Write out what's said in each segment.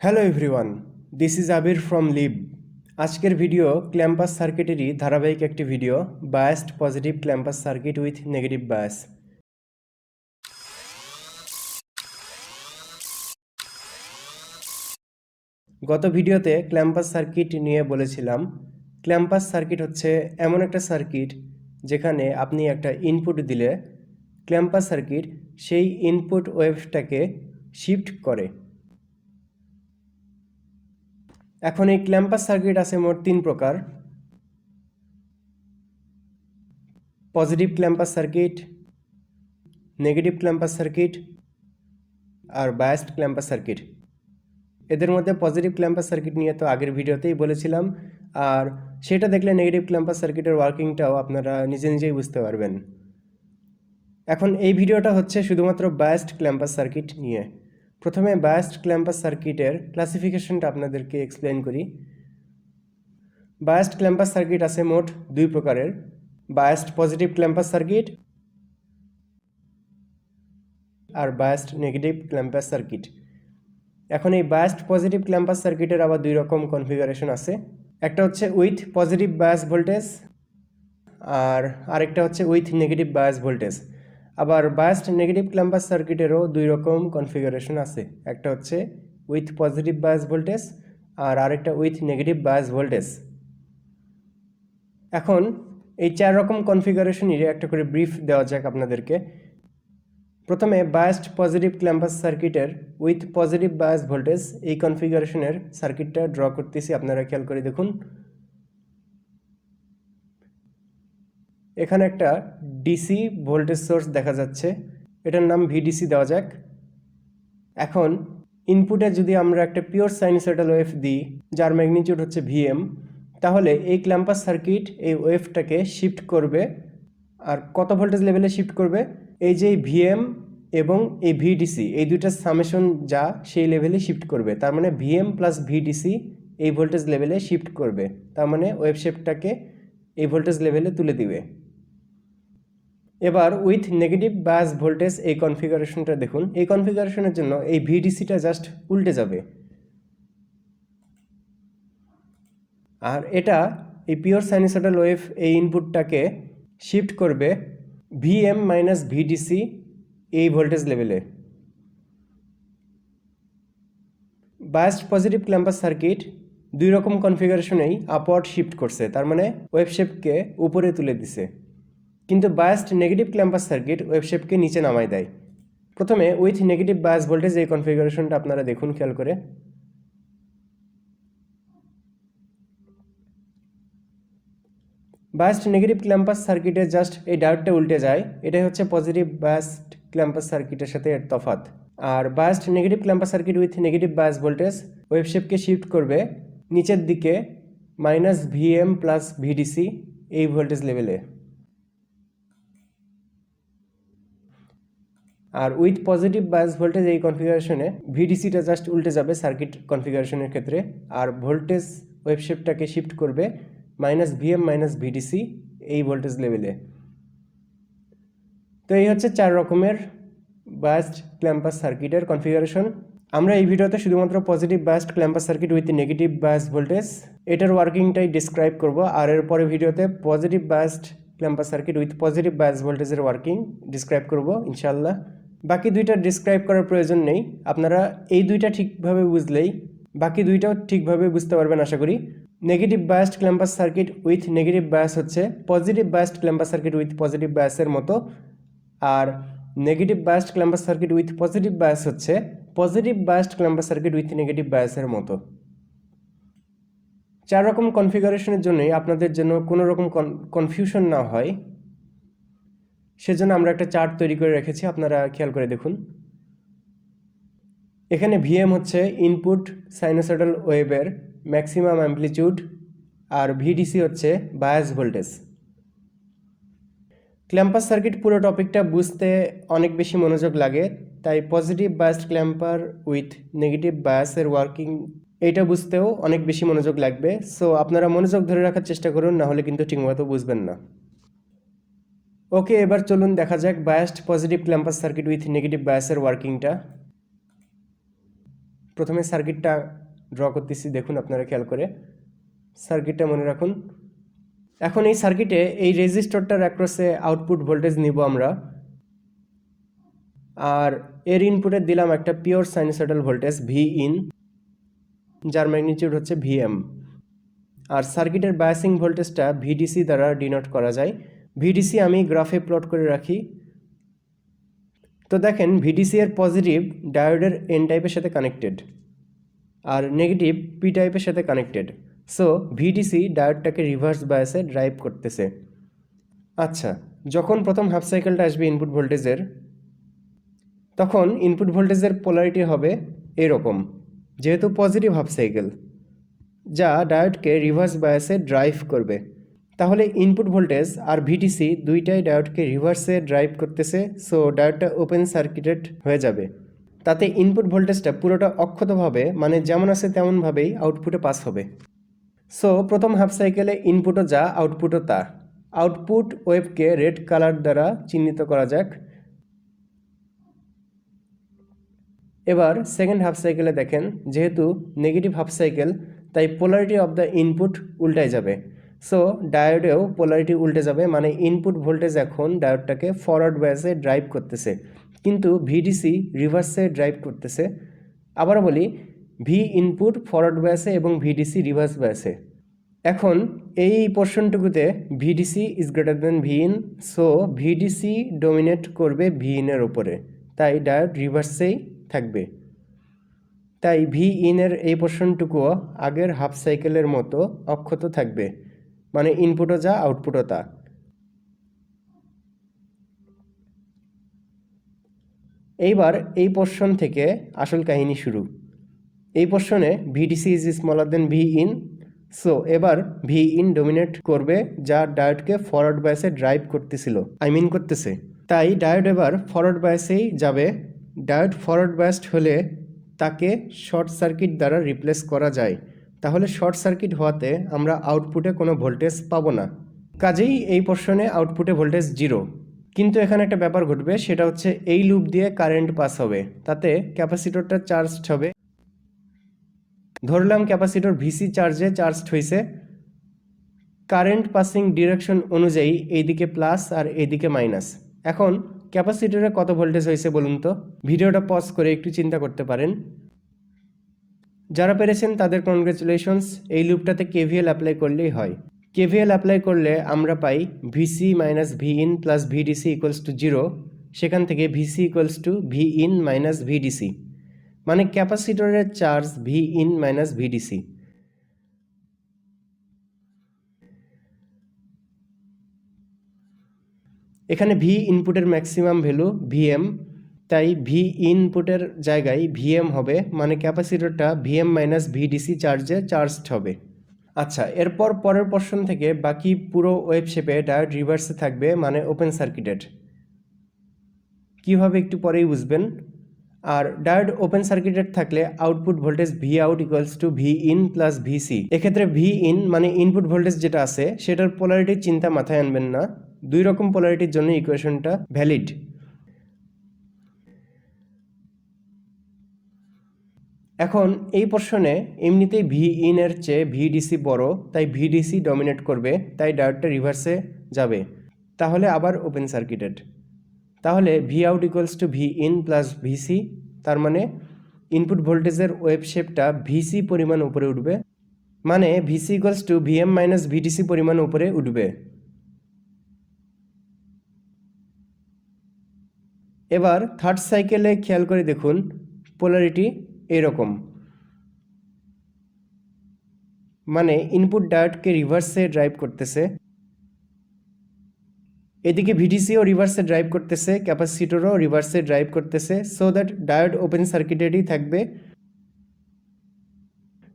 Hello everyone, this is Abir from লিব। আজকের video clampers সার্কিটেরই ধারাবাহিক একটি video, biased positive clampers circuit with negative bias. গত ভিডিওতে ক্ল্যাম্পাস সার্কিট নিয়ে বলেছিলাম, ক্ল্যাম্পাস সার্কিট হচ্ছে এমন একটা সার্কিট যেখানে আপনি একটা ইনপুট দিলে ক্ল্যাম্পাস সার্কিট সেই ইনপুট ওয়েভটাকে শিফট করে। এখন এই ক্ল্যাম্পাস সার্কিট আছে মোট 3 প্রকার: positive clampers circuit, negative clampers circuit আর বায়াসড ক্ল্যাম্পাস সার্কিট। এদের মধ্যে পজিটিভ ক্ল্যাম্পাস সার্কিট নিয়ে তো আগের ভিডিওতেই বলেছিলাম, আর সেটা দেখলে নেগেটিভ ক্ল্যাম্পাস সার্কিটের ওয়ার্কিংটাও আপনারা নিজে নিজেই বুঝতে পারবেন। এখন এই ভিডিওটা হচ্ছে শুধুমাত্র বায়াসড ক্ল্যাম্পাস সার্কিট নিয়ে। প্রথমে বায়াসড ক্ল্যাম্পাস সার্কিটের ক্লাসিফিকেশনটা আপনাদেরকে এক্সপ্লেন করি। বায়াসড ক্ল্যাম্পাস সার্কিট আছে মোট 2 প্রকারের: বায়াসড পজিটিভ ক্ল্যাম্পাস সার্কিট আর বায়াসড নেগেটিভ ক্ল্যাম্পাস সার্কিট। এখন এই বায়াসড পজিটিভ ক্ল্যাম্পাস সার্কিটের আবার 2 রকম কনফিগারেশন আছে। একটা হচ্ছে উইথ পজিটিভ বায়াস ভোল্টেজ আর আরেকটা হচ্ছে উইথ নেগেটিভ বায়াস ভোল্টেজ। আবার বায়াসড নেগেটিভ ক্ল্যাম্পাস সার্কিটেরও 2 রকম কনফিগারেশন আছে। একটা হচ্ছে উইথ পজিটিভ বায়াস ভোল্টেজ আর আরেকটা উইথ নেগেটিভ বায়াস ভোল্টেজ। এখন এই 4 রকম কনফিগারেশনেরই একটা করে ব্রিফ দেওয়া যাক আপনাদেরকে। প্রথমে বায়াসড পজিটিভ ক্ল্যাম্পাস সার্কিটের উইথ পজিটিভ বায়াস ভোল্টেজ এই কনফিগারেশনের সার্কিটটা ড্র করতেছি, আপনারা খেয়াল করে দেখুন। এখানে একটা ডিসি ভোল্টেজ সোর্স দেখা যাচ্ছে, এটার নাম ভিডিসি দেওয়া যাক। এখন ইনপুটে যদি আমরা একটা পিওর সাইনোসয়েডাল ওয়েভ দিই যার ম্যাগনিটিউড হচ্ছে ভিএম, তাহলে এই ক্ল্যাম্পাস সার্কিট এই ওয়েভটাকে শিফট করবে। আর কত ভোল্টেজ লেভেলে শিফট করবে? এই যে ভিএম এবং এই ভিডিসি, এই দুইটার সামেশন যা সেই লেভেলে শিফট করবে। তার মানে ভিএম প্লাস ভিডিসি এই ভোল্টেজ লেভেলে শিফট করবে, তার মানে ওয়েভ শেপটাকে এই ভোল্টেজ লেভেলে তুলে দিবে। এবার উইথ নেগেটিভ বায়াস ভোল্টেজ এই কনফিগারেশনটা দেখুন। এই কনফিগারেশনের জন্য এই ভিডিসিটা জাস্ট উল্টে যাবে, আর এটা এই পিওর সাইনোসয়েডাল ওয়েভ এই ইনপুটটাকে শিফট করবে ভিএম মাইনাস ভিডিসি এই ভোল্টেজ লেভেলে। বায়াসড পজিটিভ ক্ল্যাম্পাস সার্কিট 2 রকম কনফিগারেশনেই আপওয়ার্ড শিফট করছে, তার মানে ওয়েভ শেপকে উপরে তুলে দিছে। কিন্তু biased negative clampers circuit wave শেপকে নিচে নামাই দেয়। প্রথমে উইথ নেগেটিভ বায়াস ভোল্টেজ এই কনফিগারেশনটা আপনারা দেখুন খেয়াল করে। বায়াসড নেগেটিভ ক্ল্যাম্পাস সার্কিটের জাস্ট এই ডায়োডটা উল্টে যায়, এটাই হচ্ছে পজিটিভ বায়াসড ক্ল্যাম্পাস সার্কিটের সাথে এর তফাৎ। আর biased negative clampers circuit with negative bias voltage wave শেপকে শিফট করবে নিচের দিকে মাইনাস ভিএম প্লাস ভিডিসি এই ভোল্টেজ লেভেলে। আর উইথ পজিটিভ বায়াস ভোল্টেজ এই কনফিগারেশনে ভিডিসিটা জাস্ট উল্টে যাবে সার্কিট কনফিগারেশনের ক্ষেত্রে, আর ভোল্টেজ ওয়েভ শেপটাকে শিফট করবে মাইনাস ভিএম মাইনাস ভিডিসি এই ভোল্টেজ লেভেলে। তো এই হচ্ছে 4 রকমের বায়াসড ক্ল্যাম্পাস সার্কিটের কনফিগারেশন। আমরা এই ভিডিওতে শুধুমাত্র positive biased clampers circuit with negative bias voltage এটার ওয়ার্কিংটাই ডিসক্রাইব করব, আর এর পরে ভিডিওতে positive biased clampers circuit with positive bias ভোল্টেজের ওয়ার্কিং ডিসক্রাইব করব ইনশাআল্লাহ। বাকি দুইটা ডিসক্রাইব করার প্রয়োজন নেই, আপনারা এই দুইটা ঠিকভাবে বুঝলেই বাকি দুইটাও ঠিকভাবে বুঝতে পারবেন আশা করি। Negative biased clampers circuit with negative bias হচ্ছে positive biased clampers circuit with positive বায়াসের মতো, আর negative biased clampers circuit with positive bias হচ্ছে positive biased clampers circuit with negative বায়াসের মতো। 4 রকম কনফিগারেশনের জন্যই আপনাদের জন্য কোনো রকম কনফিউশন না হয় সেজন্য আমরা একটা চার্ট তৈরি করে রেখেছি, আপনারা খেয়াল করে দেখুন। এখানে ভিএম হচ্ছে ইনপুট সাইনোসয়েডাল ওয়েভের ম্যাক্সিমাম অ্যাম্পলিটিউড, আর ভিডিসি হচ্ছে বায়াস ভোল্টেজ। ক্ল্যাম্পাস সার্কিট পুরো টপিকটা বুঝতে অনেক বেশি মনোযোগ লাগে, তাই positive biased clamper with negative বায়াসের ওয়ার্কিং এইটা বুঝতেও অনেক বেশি মনোযোগ লাগবে। সো আপনারা মনোযোগ ধরে রাখার চেষ্টা করুন, না হলে কিন্তু ঠিকমতো বুঝবেন না। ওকে, এবার চলুন দেখা যাক biased positive clampers circuit with negative বায়াসের ওয়ার্কিংটা। প্রথমে সার্কিটটা ড্র করতেছি, দেখুন আপনারা খেয়াল করে সার্কিটটা মনে রাখুন। এখন এই সার্কিটে এই রেজিস্টরটার অ্যাক্রসে আউটপুট ভোল্টেজ নিব আমরা, আর এর ইনপুটে দিলাম একটা pure sinusoidal voltage V in, যার ম্যাগনিটিউড হচ্ছে ভিএম। আর সার্কিটের বায়াসিং ভোল্টেজটা ভিডিসি দ্বারা ডিনোট করা যায়। ভিডিসি আমি গ্রাফে প্লট করে রাখি। তো দেখেন ভিডিসি এর পজিটিভ ডায়োডের এন টাইপের সাথে কানেক্টেড আর নেগেটিভ পি টাইপের সাথে কানেক্টেড। সো ভিডিসি ডায়োডটাকে রিভার্স বায়াসে ড্রাইভ করতেছে। আচ্ছা, যখন প্রথম হাফ সাইকেলটা আসবে ইনপুট ভোল্টেজের, তখন ইনপুট ভোল্টেজের পোলারিটি হবে এরকম, যেহেতু পজিটিভ হাফ সাইকেল, যা ডায়োডকে রিভার্স বায়াসে ড্রাইভ করবে। তাহলে ইনপুট ভোল্টেজ আর ভিডিসি দুইটাই ডায়োডকে রিভার্সে ড্রাইভ করতেছে। সো ডায়োডটা ওপেন সার্কিটেড হয়ে যাবে। তাতে ইনপুট ভোল্টেজটা পুরোটা অক্ষতভাবে, মানে যেমন আছে তেমনভাবেই আউটপুটে পাস হবে। সো প্রথম হাফ সাইকেলে ইনপুটও যা আউটপুটও তা। আউটপুট ওয়েভকে রেড কালার দ্বারা চিহ্নিত করা যাক। এবার সেকেন্ড হাফ সাইকেলে দেখেন, যেহেতু নেগেটিভ হাফ সাইকেল, তাই পোলারিটি অফ দ্য ইনপুট উল্টায় যাবে। সো ডায়োডেও পোলারিটি উল্টে যাবে, মানে ইনপুট ভোল্টেজ এখন ডায়োডটাকে ফরওয়ার্ড বায়াসে ড্রাইভ করতেছে, কিন্তু ভিডিসি রিভার্সে ড্রাইভ করতেছে। আবার বলি, ভি ইনপুট ফরওয়ার্ড বায়াসে এবং ভিডিসি রিভার্স বায়াসে। এখন এই পোর্শনটুকুতে VDC is greater than V in, so VDC dominate করবে ভি ইনের ওপরে, তাই ডায়োড রিভার্সেই থাকবে। তাই ভি ইনের এই পোর্শনটুকুও আগের হাফ সাইকেলের মতো অক্ষত থাকবে, মানে ইনপুটও যা আউটপুটও তা। এইবার এই পোর্শন থেকে আসল কাহিনী শুরু। এই পোর্শনে VDC is smaller than V in, so এবার ভি ইন ডমিনেট করবে, যা ডায়োডকে ফরওয়ার্ড বায়াসে ড্রাইভ করতেছিল, করতেছে। তাই ডায়োড এবার ফরওয়ার্ড বায়াসেই যাবে। ডায়োড ফরওয়ার্ড বায়াসড হলে তাকে শর্ট সার্কিট দ্বারা রিপ্লেস করা যায়। তাহলে শর্ট সার্কিট হওয়াতে আমরা আউটপুটে কোনো ভোল্টেজ পাবো না, কাজেই এই পোর্শনে আউটপুটে ভোল্টেজ 0। কিন্তু এখানে একটা ব্যাপার ঘটবে, সেটা হচ্ছে এই লুপ দিয়ে কারেন্ট পাস হবে, তাতে ক্যাপাসিটরটা চার্জড হবে। ধরলাম ক্যাপাসিটর ভিসি চার্জে চার্জড হয়েছে। কারেন্ট পাসিং ডিরেকশন অনুযায়ী এইদিকে প্লাস আর এইদিকে মাইনাস। এখন ক্যাপাসিটরে কত ভোল্টেজ হয়েছে বলুন তো? ভিডিওটা পজ করে একটু চিন্তা করতে পারেন। যারা পেরেছেন তাদের কনগ্রেচুলেশনস। এই লুপটাতে কেভিএল অ্যাপ্লাই করলেই হয়। কেভিএল অ্যাপ্লাই করলে আমরা পাই VC minus V in plus VDC equals to 0। সেখান থেকে VC equals to V in minus VDC, মানে ক্যাপাসিটরের charge V in minus VDC. এখানে ভি ইনপুটের ম্যাক্সিমাম ভ্যালু ভিএম, তাই ভি ইনপুটের জায়গায় ভিএম হবে, মানে ক্যাপাসিটরটা ভিএম মাইনাস ভিডিসি চার্জে চার্জড হবে। আচ্ছা, এরপর পরের পোর্শন থেকে বাকি পুরো ওয়েভ শেপে ডায়োড রিভার্সে থাকবে, মানে ওপেন সার্কিটেড। কীভাবে একটু পরেই বুঝবেন। আর ডায়োড ওপেন সার্কিটেড থাকলে output voltage V out equals to V in plus VC. এক্ষেত্রে ভি ইন মানে ইনপুট ভোল্টেজ যেটা আছে সেটার পোলারিটির চিন্তা মাথায় আনবেন না, দুই রকম পোলারিটির জন্য ইকুয়েশনটা ভ্যালিড। এখন এই পোর্শনে এমনিতেই ভি ইন এর চেয়ে ভিডিসি বড়, তাই ভিডিসি ডমিনেট করবে, তাই ডায়োডটা রিভার্সে যাবে। তাহলে আবার ওপেন সার্কিটেড। তাহলে V out equals to V in plus VC, তার মানে ইনপুট ভোল্টেজের ওয়েভ শেপটা ভিসি পরিমাণ উপরে উঠবে, মানে VC equals to VM minus VDC পরিমাণ উপরে উঠবে। এবার থার্ড সাইকেলে খেয়াল করে দেখুন, পোলারিটি এরকম, মানে ইনপুট ডায়োডকে রিভার্সে ড্রাইভ করতেছে, এদিকে ভিডিসিও রিভার্সে ড্রাইভ করতেছে, ক্যাপাসিটরও রিভার্সে ড্রাইভ করতেছে, সো দ্যাট ডায়োড ওপেন সার্কিটেডই থাকবে।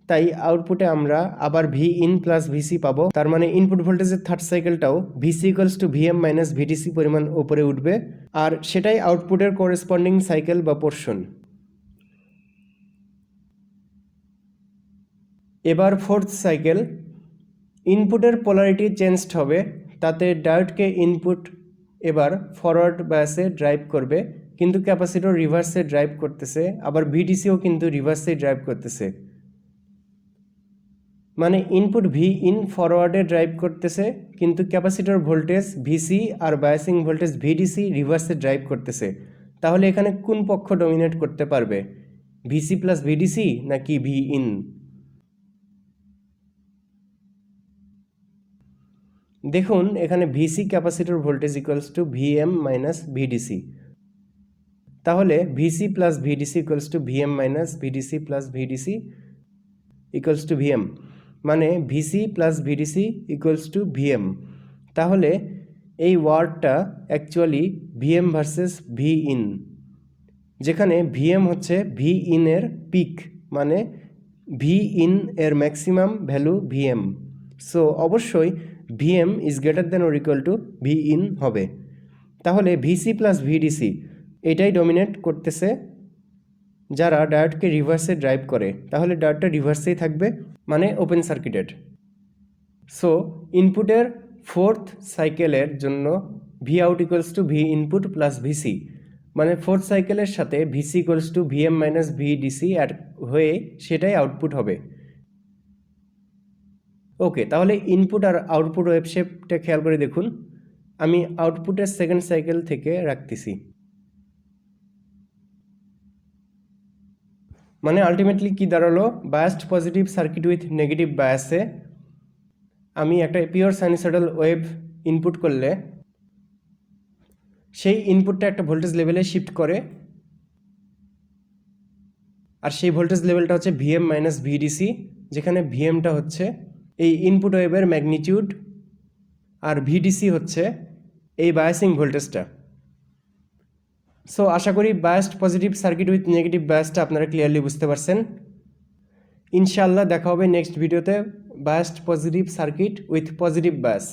তাই আউটপুটে আমরা আবার ভি ইন প্লাস ভিসি পাবো, তার মানে ইনপুট ভোল্টেজের থার্ড সাইকেলটাও VC equals to VM minus VDC পরিমাণ উপরে উঠবে, আর সেটাই আউটপুটের করেসপন্ডিং সাইকেল বা পোর্শন। এবার ফোর্থ সাইকেল, ইনপুটের পোলারিটি চেঞ্জড হবে, তাতে ডায়োডকে ইনপুট এবার ফরওয়ার্ড বায়াসে ড্রাইভ করবে, কিন্তু ক্যাপাসিটর রিভার্সে ড্রাইভ করতেছে, আবার ভিডিসিও কিন্তু রিভার্সে ড্রাইভ করতেছে। মানে ইনপুট ভি ইন ফরওয়ার্ডে ড্রাইভ করতেছে, কিন্তু ক্যাপাসিটর ভোল্টেজ ভিসি আর বায়াসিং ভোল্টেজ ভিডিসি রিভার্সে ড্রাইভ করতেছে। তাহলে এখানে কোন পক্ষ ডমিনেট করতে পারবে, ভিসি প্লাস ভিডিসি নাকি ভি ইন? দেখুন এখানে VC capacitor voltage equals to VM minus VDC. তাহলে VC plus VDC equals to VM minus VDC plus VDC equals to VM, মানে VC plus VDC equals to VM. তাহলে এই ওয়ার্ডটা actually VM versus V in, যেখানে VM হচ্ছে V ইনের pick, মানে V in এর ম্যাক্সিমাম ভ্যালু ভিএম। সো অবশ্যই VM is greater than or equal to V in হবে। তাহলে ভিসি প্লাস ভিডিসি এটাই ডমিনেট করতেছে যারা ডায়োডকে রিভার্সে ড্রাইভ করে, তাহলে ডায়োডটা রিভার্সেই থাকবে, মানে ওপেন সার্কিটেড। সো ইনপুটের ফোর্থ সাইকেলের জন্য V out equals to V input plus VC, মানে ফোর্থ সাইকেলের সাথে VC equals to VM minus VDC add হয়ে সেটাই আউটপুট হবে। ওকে, তাহলে ইনপুট আর আউটপুট ওয়েভ শেপটা খেয়াল করে দেখুন। আমি আউটপুটের সেকেন্ড সাইকেল থেকে রাখতেছি, মানে আলটিমেটলি কি দাঁড়ালো, biased positive circuit with negative বায়াসে আমি একটা পিওর সাইনোসয়েডাল ওয়েভ ইনপুট করলে সেই ইনপুটটা একটা ভোল্টেজ লেভেলে শিফট করে, আর সেই ভোল্টেজ লেভেলটা হচ্ছে ভিএম মাইনাস ভিডিসি, যেখানে ভিএমটা হচ্ছে এই ইনপুট ওয়েভের ম্যাগনিটিউড আর ভিডিসি হচ্ছে এই বায়াসিং ভোল্টেজটা। সো আশা করি biased positive circuit with negative বায়াসটা আপনারা ক্লিয়ারলি বুঝতে পারছেন। ইনশাআল্লাহ দেখা হবে নেক্সট ভিডিওতে biased positive circuit with positive bias.